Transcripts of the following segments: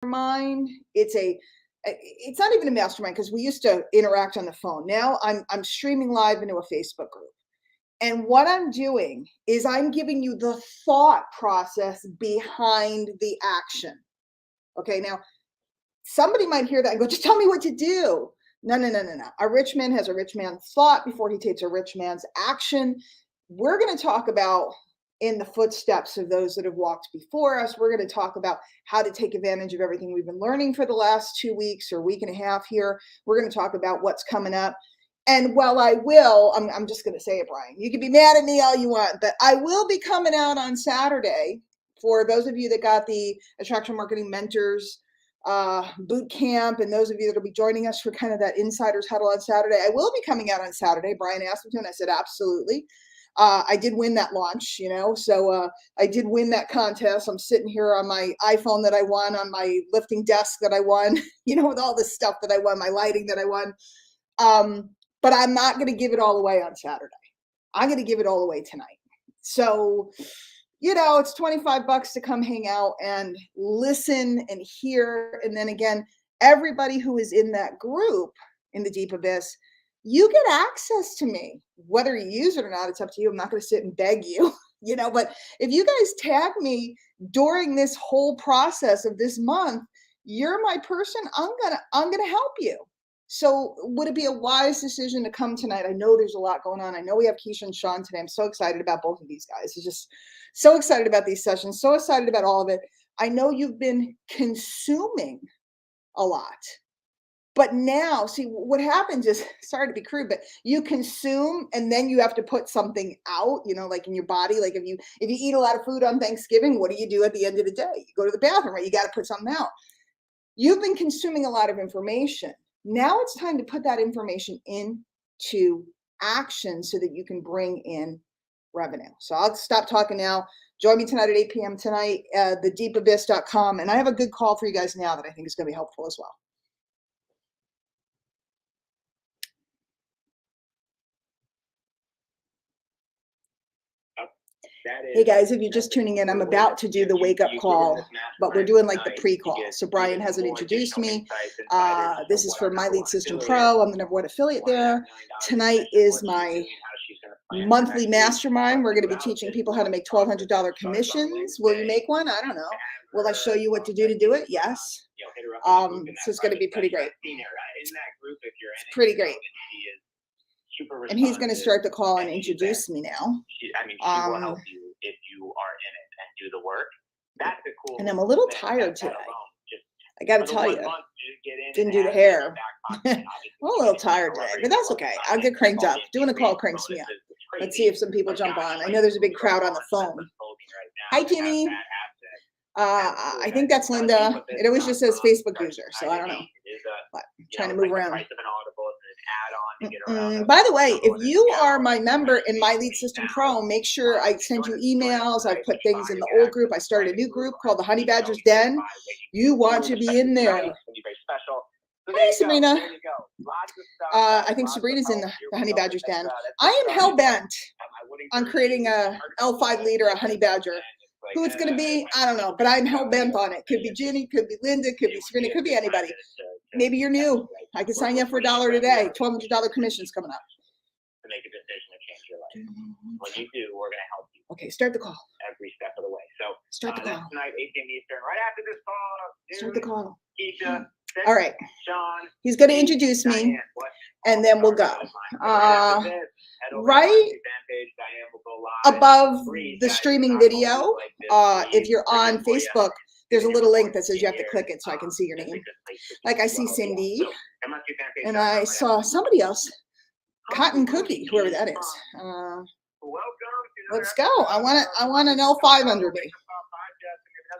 mastermind. It's not even a mastermind because we used to interact on the phone. Now I'm streaming live into a Facebook group. And what I'm doing is I'm giving you the thought process behind the action. Okay, now somebody might hear that and go, just tell me what to do. No. A rich man has a rich man's thought before he takes a rich man's action. We're going to talk about in the footsteps of those that have walked before us. We're going to talk about how to take advantage of everything we've been learning for the last 2 weeks or week and a half here. We're going to talk about what's coming up. And while I will, I'm just going to say it, Brian, you can be mad at me all you want, but I will be coming out on Saturday for those of you that got the Attraction Marketing Mentors boot camp, and those of you that will be joining us for kind of that insiders huddle on Saturday. I will be coming out on Saturday. Brian asked me to, and I said, absolutely. I did win that launch, so I did win that contest. I'm sitting here on my iPhone that I won, on my lifting desk that I won, with all this stuff that I won, my lighting that I won. But I'm not going to give it all away on Saturday. I'm going to give it all away tonight. So, it's $25 to come hang out and listen and hear. And then again, everybody who is in that group in the Deep Abyss, you get access to me. Whether you use it or not, it's up to you. I'm not going to sit and beg you, but if you guys tag me during this whole process of this month, you're my person. I'm going to help you. So would it be a wise decision to come tonight? I know there's a lot going on. I know we have Keisha and Sean today. I'm so excited about both of these guys. It's just so excited about these sessions, so excited about all of it. I know you've been consuming a lot, but now, see, what happens is, sorry to be crude, but you consume and then you have to put something out, like in your body. Like if you eat a lot of food on Thanksgiving, what do you do at the end of the day? You go to the bathroom, right? You got to put something out. You've been consuming a lot of information. Now it's time to put that information into action so that you can bring in revenue. So I'll stop talking now. Join me tonight at 8 p.m. tonight, thedeepabyss.com. And I have a good call for you guys now that I think is going to be helpful as well. Hey guys, if you're just tuning in, I'm about to do the wake up call, but we're doing like the pre-call. So Brian hasn't introduced me. This is for My Lead System Pro. I'm the #1 affiliate there. Tonight is my monthly mastermind. We're going to be teaching people how to make $1,200 commissions. Will you make one? I don't know. Will I show you what to do it? Yes. So it's going to be pretty great. It's pretty great. And he's going to start the call and introduce me now. She will help you if you are in it and do the work. That's the cool. And I'm a little tired today. I got to tell you, didn't do the hair. I'm a little tired today, but that's okay. I'll get cranked up. Doing a call cranks me up. Let's see if some people jump on. I know there's a big crowd on the phone. Hi, Jeannie. I think that's Linda. It always just says Facebook user, so I don't know. But I'm trying to move around. By the way, if you are my member in My Lead System Pro, make sure I send you emails. I put things in the old group. I started a new group called the Honey Badgers Den. You want to be in there. Hey, Sabrina. I think Sabrina's in the Honey Badgers Den. I am hell-bent on creating a L5 leader, a Honey Badger. Who it's going to be, I don't know, but I'm hell-bent on it. Could be Ginny, could be Linda, could be Sabrina, could be anybody. Maybe you're new. I can sign you up for $1 today. $1,200 commissions coming up. To make a decision to change your life. When you do, we're going to help you. Okay, start the call. Every step of the way. So start the call. Tonight, 8 p.m. Eastern, right after this call. Start the call. Keisha. All right. Sean. He's going to introduce me, and then we'll go. Right above the streaming video, if you're on Facebook, there's a little link that says you have to click it so I can see your name. Like I see Cindy, and I saw somebody else, Cotton Cookie, whoever that is. Let's go. I want an L5 under me.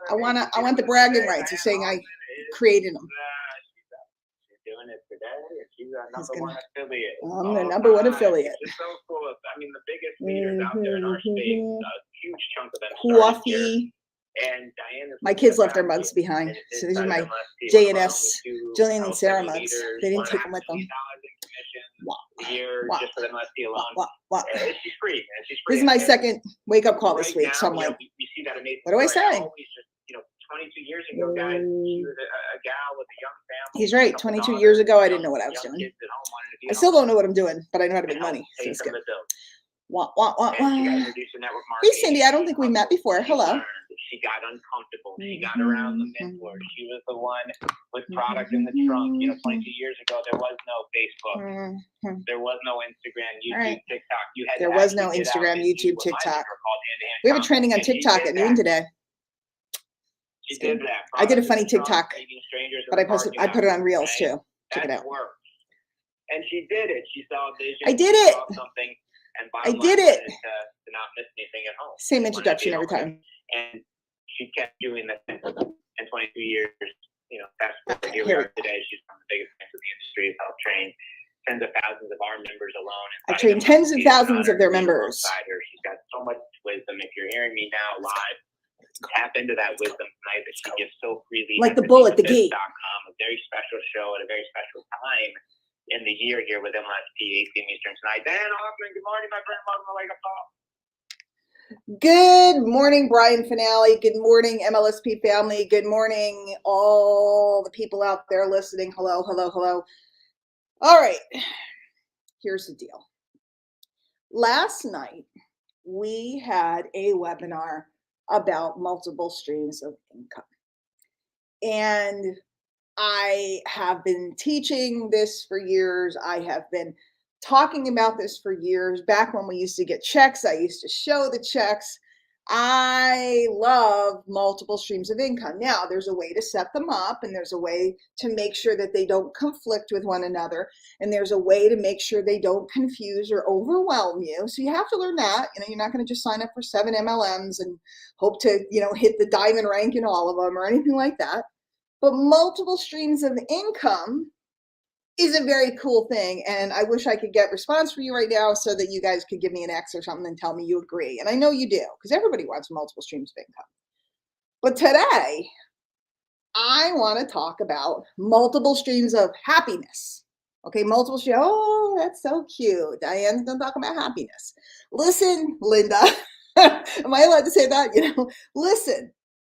I want the bragging rights of saying I created them. I'm the #1 affiliate. It's so cool. The biggest leaders out there in our space, a huge chunk of them. Coffee. And Diane, my kids left their mugs behind. So these are my J&S, Jillian and Sarah mugs. They didn't take them with them. This is my second wake-up call this week. So I'm like, what do I say? 22 years ago, guys, she was a gal with a young family. He's right. 22 years ago, I didn't know what I was doing. Kids at home wanted to be I still don't know what I'm doing, but I know how to make money. So pay it's some good. of the bills. Wah, wah, wah, And she got wah. introduced to network Hey, marketing. Cindy, I don't think we met before. Hello. She got uncomfortable. She got around the mentor. She was the one with product in the trunk. 22 years ago, there was no Facebook. There was no Instagram, YouTube, TikTok. You had there was no Instagram, YouTube, TikTok. We have a training on TikTok at noon today. She did that. I did a funny TikTok, but I put it on Reels too. Check it out. And she did it. She saw a vision. I did it. Something, and I did it. To not miss anything at home. Same introduction every time. And she kept doing that. And 22 years, fast forward, here we are today. She's one of the biggest names in the industry. Has helped train tens of thousands of our members alone. I trained tens of thousands of their members. She's got so much wisdom. If you're hearing me now live, tap into that wisdom tonight that she gives so freely. Like the bull at the gate. A very special show at a very special time in the year here with MLSP 8 p.m. Eastern tonight. Diane Hochman, good morning, my friend. Welcome to Wake Up Call. Good morning, Brian Finale. Good morning, MLSP family. Good morning, all the people out there listening. Hello, hello, hello. All right, here's the deal. Last night, we had a webinar about multiple streams of income. And I have been teaching this for years. I have been talking about this for years. Back when we used to get checks, I used to show the checks. I love multiple streams of income. Now, there's a way to set them up, and there's a way to make sure that they don't conflict with one another, and there's a way to make sure they don't confuse or overwhelm you. So you have to learn that. You're not going to just sign up for 7 MLMs and hope to, hit the diamond rank in all of them or anything like that. But multiple streams of income is a very cool thing. And I wish I could get response for you right now so that you guys could give me an X or something and tell me you agree. And I know you do, because everybody wants multiple streams of income. But today, I want to talk about multiple streams of happiness. Okay, multiple streams. Oh, that's so cute. Diane's going to talk about happiness. Listen, Linda. Am I allowed to say that? Listen.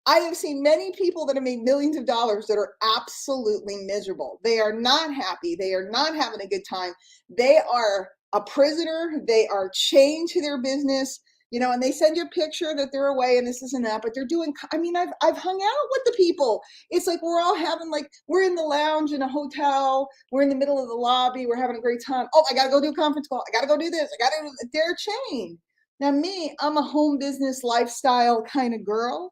I have seen many people that have made millions of dollars that are absolutely miserable. They are not happy. They are not having a good time. They are a prisoner. They are chained to their business, and they send you a picture that they're away and this isn't that, but they're doing, I've hung out with the people. It's like we're all having, we're in the lounge in a hotel. We're in the middle of the lobby. We're having a great time. Oh, I got to go do a conference call. I got to go do this. They're chained. Now me, I'm a home business lifestyle kind of girl.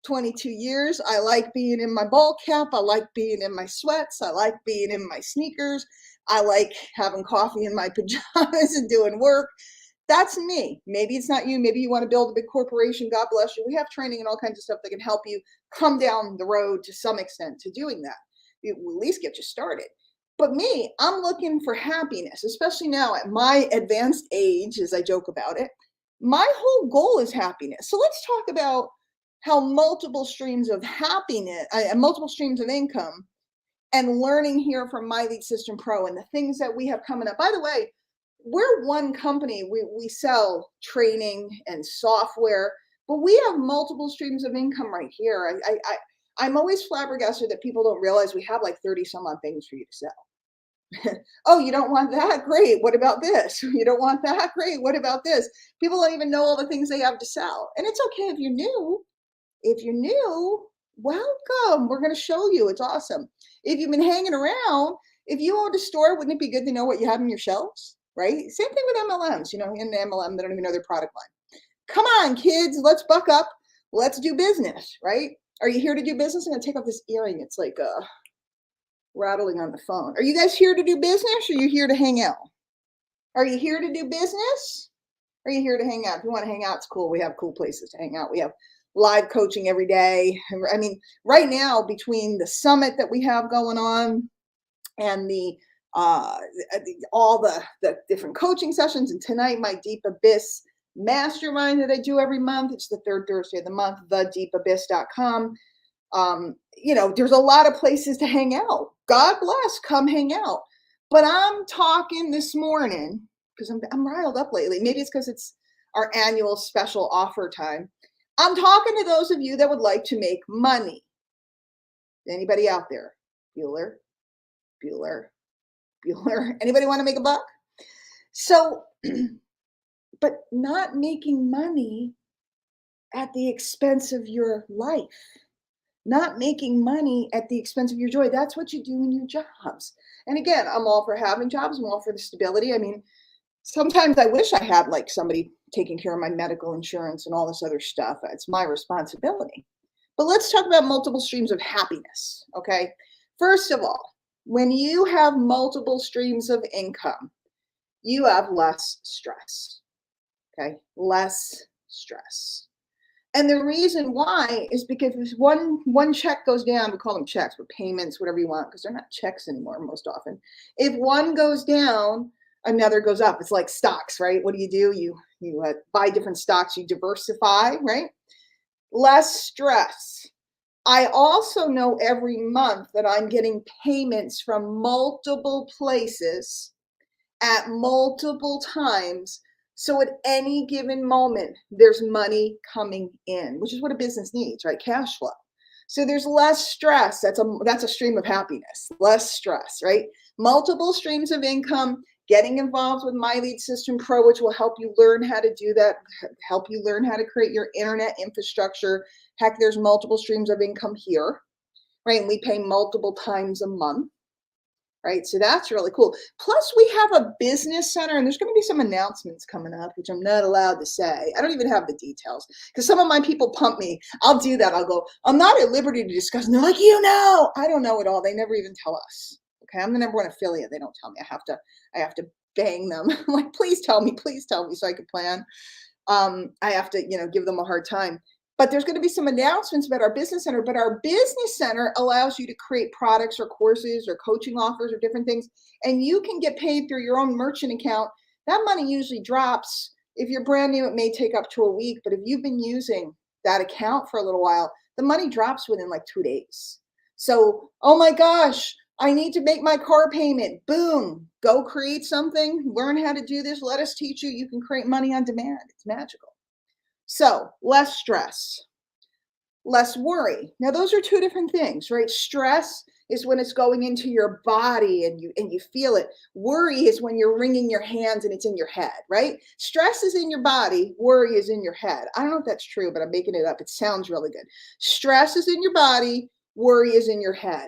22 years. I like being in my ball cap. I like being in my sweats. I like being in my sneakers. I like having coffee in my pajamas and doing work. That's me. Maybe it's not you. Maybe you want to build a big corporation. God bless you. We have training and all kinds of stuff that can help you come down the road to some extent to doing that. It will at least get you started. But me, I'm looking for happiness, especially now at my advanced age, as I joke about it. My whole goal is happiness. So let's talk about how multiple streams of happiness, multiple streams of income, and learning here from My Lead System Pro and the things that we have coming up. By the way, we're one company. We sell training and software, but we have multiple streams of income right here. I'm always flabbergasted that people don't realize we have 30 some odd things for you to sell. Oh, you don't want that? Great. What about this? You don't want that? Great. What about this? People don't even know all the things they have to sell. And it's okay if you're new. If you're new, welcome. We're going to show you. It's awesome. If you've been hanging around, if you owned a store, wouldn't it be good to know what you have on your shelves, right? Same thing with MLMs. In the MLM, they don't even know their product line. Come on, kids. Let's buck up. Let's do business, right? Are you here to do business? I'm going to take off this earring. It's rattling on the phone. Are you guys here to do business, or are you here to hang out? Are you here to do business? Or are you here to hang out? If you want to hang out, it's cool. We have cool places to hang out. We have live coaching every day. Right now, between the summit that we have going on and all the different coaching sessions, and tonight my Deep Abyss mastermind that I do every month. It's the third Thursday of the month, thedeepabyss.com. There's a lot of places to hang out. God bless, come hang out. But I'm talking this morning because I'm riled up lately. Maybe it's because it's our annual special offer time. I'm talking to those of you that would like to make money. Anybody out there? Bueller, Bueller, Bueller. Anybody want to make a buck? So, but not making money at the expense of your life, not making money at the expense of your joy. That's what you do in your jobs. And again, I'm all for having jobs. I'm all for the stability. I mean, sometimes I wish I had like somebody taking care of my medical insurance and all this other stuff. It's my responsibility. But let's talk about multiple streams of happiness. Okay. First of all, when you have multiple streams of income, you have less stress. Okay. Less stress. And the reason why is because if one check goes down, we call them checks, but payments, whatever you want, because they're not checks anymore most often. If one goes down, another goes up. It's like stocks, right? What do? You buy different stocks, you diversify, right? Less stress. I also know every month that I'm getting payments from multiple places at multiple times. So at any given moment, there's money coming in, which is what a business needs, right? Cash flow. So there's less stress. That's a stream of happiness, less stress, right? Multiple streams of income, getting involved with My Lead System Pro, which will help you learn how to do that, help you learn how to create your internet infrastructure. Heck, there's multiple streams of income here, right? And we pay multiple times a month. Right. So that's really cool. Plus, we have a business center, and there's going to be some announcements coming up, which I'm not allowed to say. I don't even have the details because some of my people pump me. I'll do that. I'll go, I'm not at liberty to discuss. And they're like, I don't know it all. They never even tell us. Okay. I'm the number one affiliate. They don't tell me. I have to bang them. I'm like, please tell me so I can plan. I have to, give them a hard time. But there's going to be some announcements about our business center. But our business center allows you to create products or courses or coaching offers or different things. And you can get paid through your own merchant account. That money usually drops. If you're brand new, it may take up to a week. But if you've been using that account for a little while, the money drops within like 2 days. So, oh my gosh, I need to make my car payment. Boom, go create something. Learn how to do this. Let us teach you. You can create money on demand. It's magical. So less stress, less worry. Now, those are two different things, right? Stress is when it's going into your body and you feel it. Worry is when you're wringing your hands and it's in your head, right? Stress is in your body. Worry is in your head. I don't know if that's true, but I'm making it up. It sounds really good. Stress is in your body. Worry is in your head.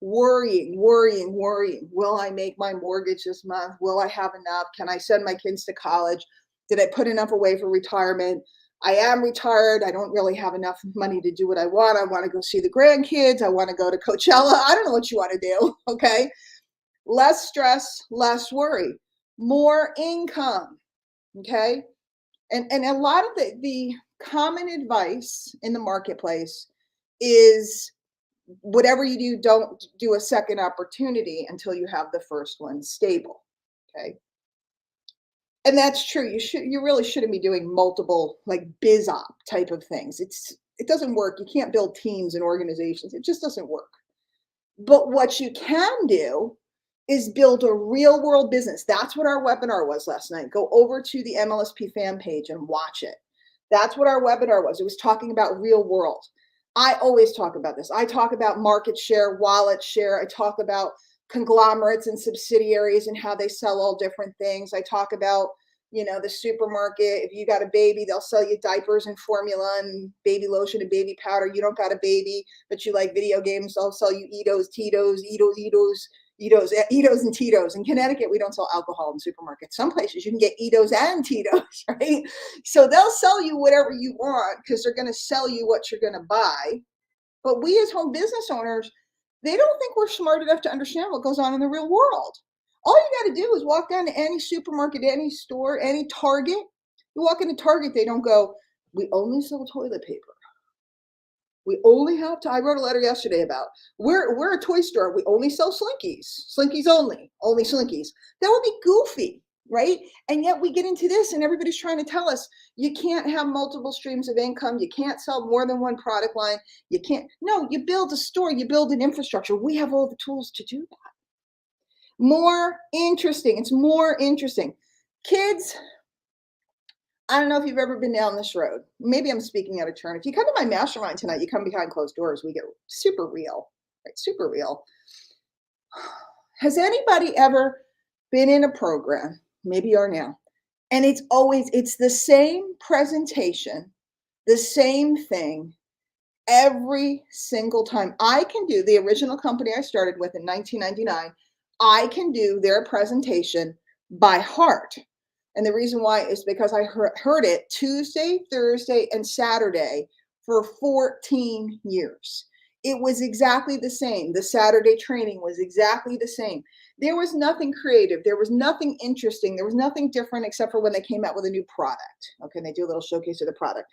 Worrying. Will I make my mortgage this month? Will I have enough? Can I send my kids to college? Did I put enough away for retirement? I am retired. I don't really have enough money to do what I want. I want to go see the grandkids. I want to go to Coachella. I don't know what you want to do. Okay. Less stress, less worry, more income. Okay. And a lot of the common advice in the marketplace is whatever you do, don't do a second opportunity until you have the first one stable. Okay. And that's true. You really shouldn't be doing multiple like biz op type of things. It doesn't work. You can't build teams and organizations. It just doesn't work. But what you can do is build a real world business. That's what our webinar was last night. Go over to the MLSP fan page and watch it. That's what our webinar was. It was talking about real world. I always talk about this. I talk about market share, wallet share. I talk about conglomerates and subsidiaries and how they sell all different things. I talk about, the supermarket. If you got a baby, they'll sell you diapers and formula and baby lotion and baby powder. You don't got a baby, but you like video games. They'll sell you Eatos, Tito's, Eatos and Tito's. In Connecticut, we don't sell alcohol in supermarkets. Some places you can get Eatos and Tito's, right? So they'll sell you whatever you want because they're going to sell you what you're going to buy. But we as home business owners, they don't think we're smart enough to understand what goes on in the real world. All you got to do is walk down to any supermarket, any store, any Target. You walk into Target, they don't go, we only sell toilet paper. We only have to, I wrote a letter yesterday about, we're a toy store. We only sell Slinkies. Slinkies only Slinkies. That would be goofy, right? And yet we get into this and everybody's trying to tell us you can't have multiple streams of income. You can't sell more than one product line. No, you build a store, you build an infrastructure. We have all the tools to do that. More interesting. It's more interesting. Kids, I don't know if you've ever been down this road. Maybe I'm speaking out of turn. If you come to my mastermind tonight, you come behind closed doors, we get super real, right? Super real. Has anybody ever been in a program, maybe you're now, and it's the same presentation, the same thing every single time? I can do the original company I started with in 1999. I can do their presentation by heart. And the reason why is because I heard it Tuesday, Thursday, and Saturday for 14 years. It was exactly the same. The Saturday training was exactly the same. There was nothing creative. There was nothing interesting. There was nothing different except for when they came out with a new product. Okay, and they do a little showcase of the product.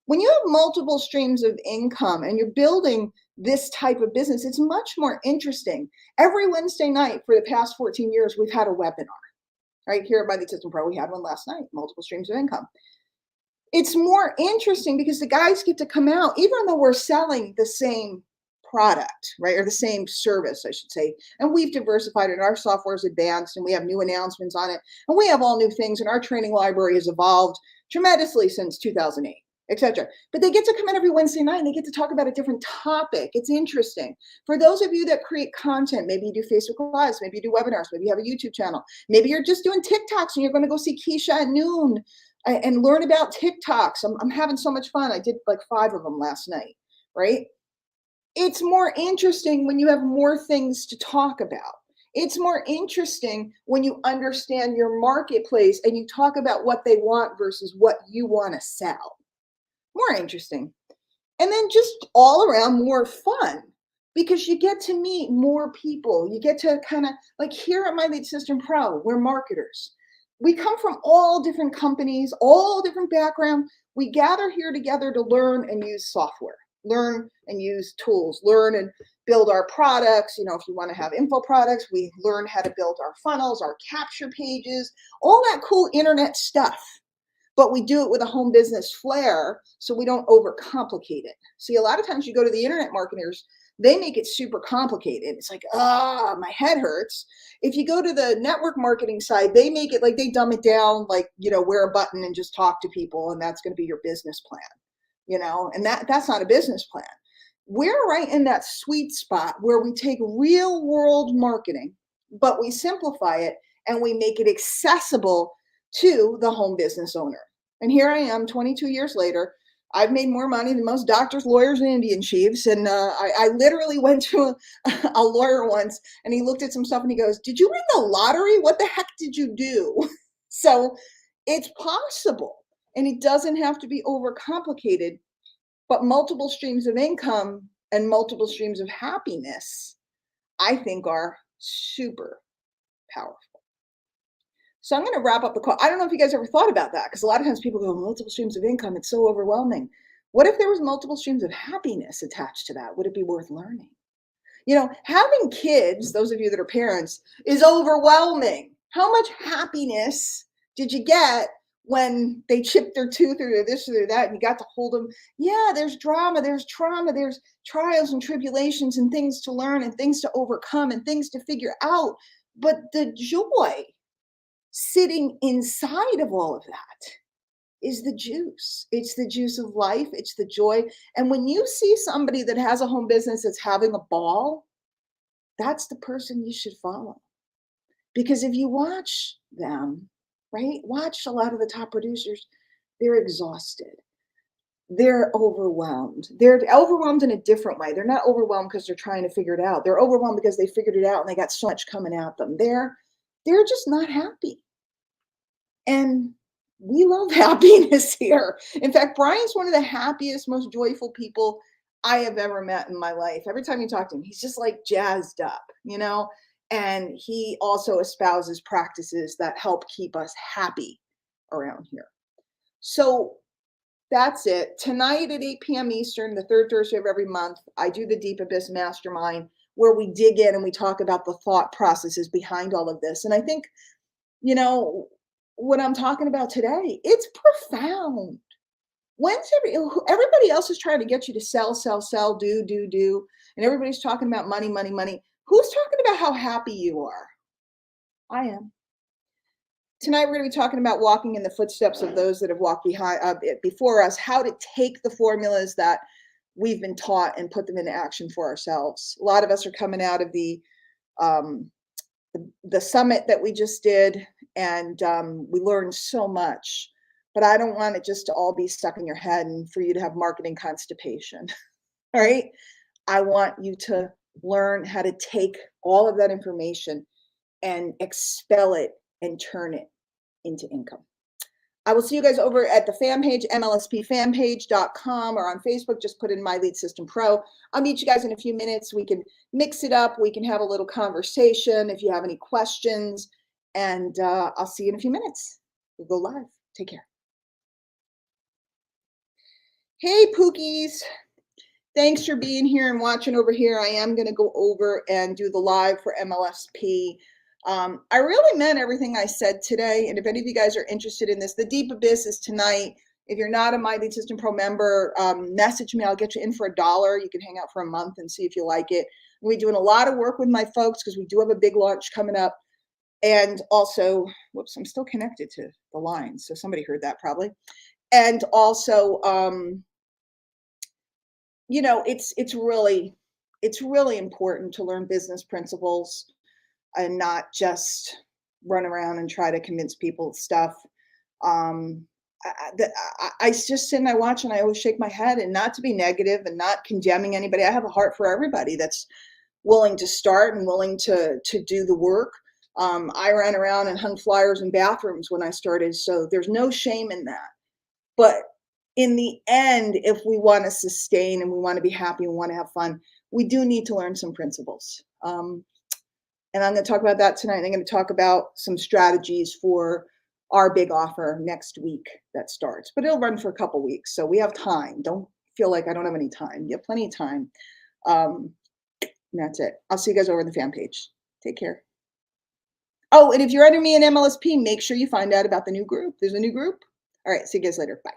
When you have multiple streams of income and you're building this type of business, it's much more interesting. Every Wednesday night for the past 14 years, we've had a webinar. Right here at By the System Pro, we had one last night, multiple streams of income. It's more interesting because the guys get to come out, even though we're selling the same product, right? Or the same service, I should say. And we've diversified it. Our software is advanced and we have new announcements on it. And we have all new things. And our training library has evolved tremendously since 2008. Etc. But they get to come in every Wednesday night and they get to talk about a different topic. It's interesting. For those of you that create content, maybe you do Facebook Lives, maybe you do webinars, maybe you have a YouTube channel, maybe you're just doing TikToks and you're going to go see Keisha at noon and learn about TikToks. I'm having so much fun. I did like 5 of them last night, right? It's more interesting when you have more things to talk about. It's more interesting when you understand your marketplace and you talk about what they want versus what you want to sell. More interesting. And then just all around more fun because you get to meet more people. You get to kind of like here at My Lead System Pro, we're marketers. We come from all different companies, all different backgrounds. We gather here together to learn and use software, learn and use tools, learn and build our products. You know, if you want to have info products, we learn how to build our funnels, our capture pages, all that cool internet stuff. But we do it with a home business flair so we don't overcomplicate it. See, a lot of times you go to the internet marketers, they make it super complicated. It's like, my head hurts. If you go to the network marketing side, they make it like they dumb it down, like, you know, wear a button and just talk to people and that's going to be your business plan, you know, and that's not a business plan. We're right in that sweet spot where we take real world marketing, but we simplify it and we make it accessible to the home business owner. And here I am 22 years later. I've made more money than most doctors, lawyers, and Indian chiefs. And I literally went to a lawyer once and he looked at some stuff and he goes, "Did you win the lottery? What the heck did you do?" So it's possible and it doesn't have to be overcomplicated, but multiple streams of income and multiple streams of happiness, I think, are super powerful. So I'm going to wrap up the call. I don't know if you guys ever thought about that because a lot of times people go, multiple streams of income, it's so overwhelming. What if there was multiple streams of happiness attached to that? Would it be worth learning? You know, having kids, those of you that are parents, is overwhelming. How much happiness did you get when they chipped their tooth or their this or their that and you got to hold them? Yeah, there's drama, there's trauma, there's trials and tribulations and things to learn and things to overcome and things to figure out. But the joy sitting inside of all of that is the juice. It's the juice of life. It's the joy. And when you see somebody that has a home business that's having a ball, that's the person you should follow. Because if you watch them, right, watch a lot of the top producers, they're exhausted. They're overwhelmed. They're overwhelmed in a different way. They're not overwhelmed because they're trying to figure it out. They're overwhelmed because they figured it out and they got so much coming at them. They're just not happy. And we love happiness here. In fact, Brian's one of the happiest, most joyful people I have ever met in my life. Every time you talk to him, he's just like jazzed up, you know? And he also espouses practices that help keep us happy around here. So that's it. Tonight at 8 p.m. Eastern, the third Thursday of every month, I do the Deep Abyss Mastermind where we dig in and we talk about the thought processes behind all of this. And I think, you know, what I'm talking about today, it's profound. Everybody else is trying to get you to sell, do, and everybody's talking about money. Who's talking about how happy you are? I am. tonight we're going to be talking about walking in the footsteps of those that have walked before us, how to take the formulas that we've been taught and put them into action for ourselves. A lot of us are coming out of the summit that we just did, and we learned so much. But I don't want it just to all be stuck in your head and for you to have marketing constipation. All right. I want you to learn how to take all of that information and expel it and turn it into income. I will see you guys over at the fan page, mlspfanpage.com, or on Facebook. Just put in My Lead System Pro. I'll meet you guys in a few minutes. We can mix it up. We can have a little conversation if you have any questions. And I'll see you in a few minutes. We'll go live. Take care. Hey, Pookies. Thanks for being here and watching over here. I am going to go over and do the live for MLSP. I really meant everything I said today. And if any of you guys are interested in this, the Deep Abyss is tonight. If you're not a My Lead System Pro member, message me. I'll get you in for $1. You can hang out for a month and see if you like it. We're doing a lot of work with my folks because we do have a big launch coming up. And also, whoops, I'm still connected to the line. So somebody heard that probably. And also, you know, it's really important to learn business principles and not just run around and try to convince people stuff. I just sit and I watch and I always shake my head, and not to be negative and not condemning anybody. I have a heart for everybody that's willing to start and willing to do the work. I ran around and hung flyers in bathrooms when I started, so there's no shame in that. But in the end, if we want to sustain and we want to be happy and want to have fun, we do need to learn some principles. And I'm going to talk about that tonight. I'm going to talk about some strategies for our big offer next week that starts. But it'll run for a couple weeks, so we have time. Don't feel like I don't have any time. You have plenty of time. And that's it. I'll see you guys over in the fan page. Take care. Oh, and if you're under me in MLSP, make sure you find out about the new group. There's a new group. All right, see you guys later. Bye.